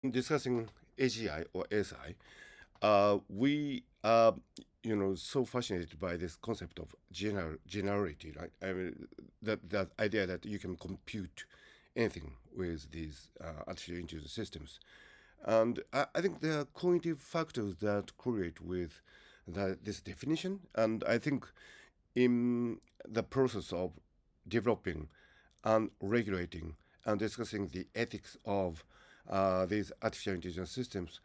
discussing AGI or ASI, we so fascinated by this concept of generality, right? I mean, that idea that you can compute anything with these artificial intelligence systems, and I think there are cognitive factors that correlate with this definition, and I think in the process of developing and regulating and discussing the ethics of these artificial intelligence systems,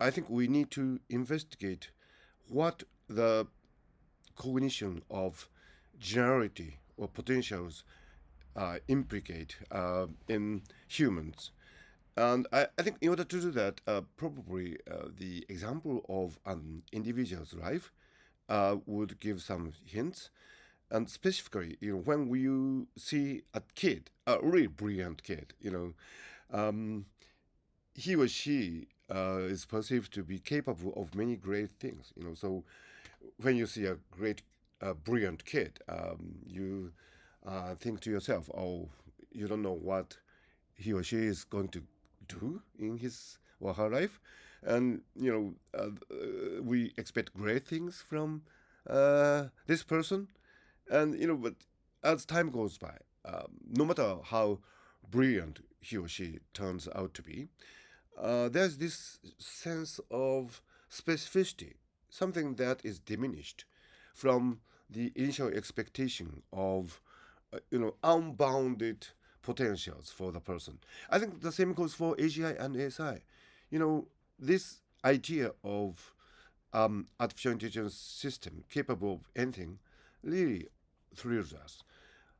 I think we need to investigate what the cognition of generality or potentials implicate in humans. And I think in order to do that, probably the example of an individual's life would give some hints. And specifically, when you see a kid, a really brilliant kid, um, he or she is perceived to be capable of many great things. So when you see a great, brilliant kid, you think to yourself, "Oh, you don't know what he or she is going to do in his or her life," and we expect great things from this person, and but as time goes by, no matter how brilliant he or she turns out to be, there's this sense of specificity, something that is diminished from the initial expectation of, unbounded potentials for the person. I think the same goes for AGI and ASI. This idea of artificial intelligence system capable of anything really thrills us.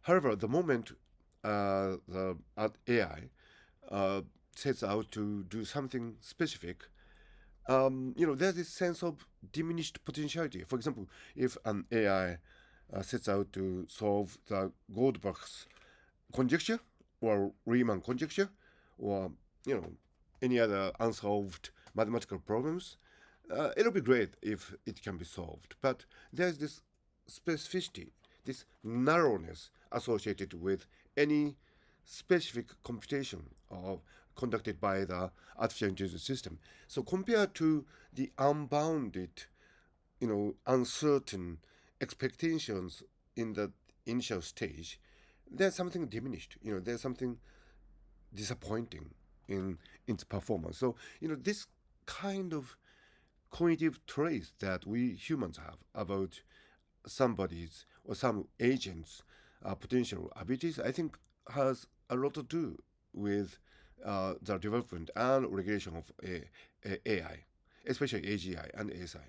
However, the moment the AI uh, sets out to do something specific, there's this sense of diminished potentiality. For example, if an AI sets out to solve the Goldbach's conjecture or Riemann conjecture, or you know any other unsolved mathematical problems, it'll be great if it can be solved. But there's this specificity, this narrowness associated with any specific computation conducted by the artificial intelligence system. So compared to the unbounded, uncertain expectations in the initial stage, there's something diminished. There's something disappointing in its performance. So, this kind of cognitive traits that we humans have about somebody's or some agent's potential abilities, I think, has a lot to do with the development and regulation of AI, especially AGI and ASI.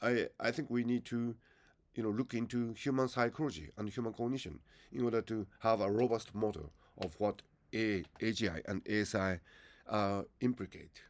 I think we need to look into human psychology and human cognition in order to have a robust model of what AGI and ASI implicate.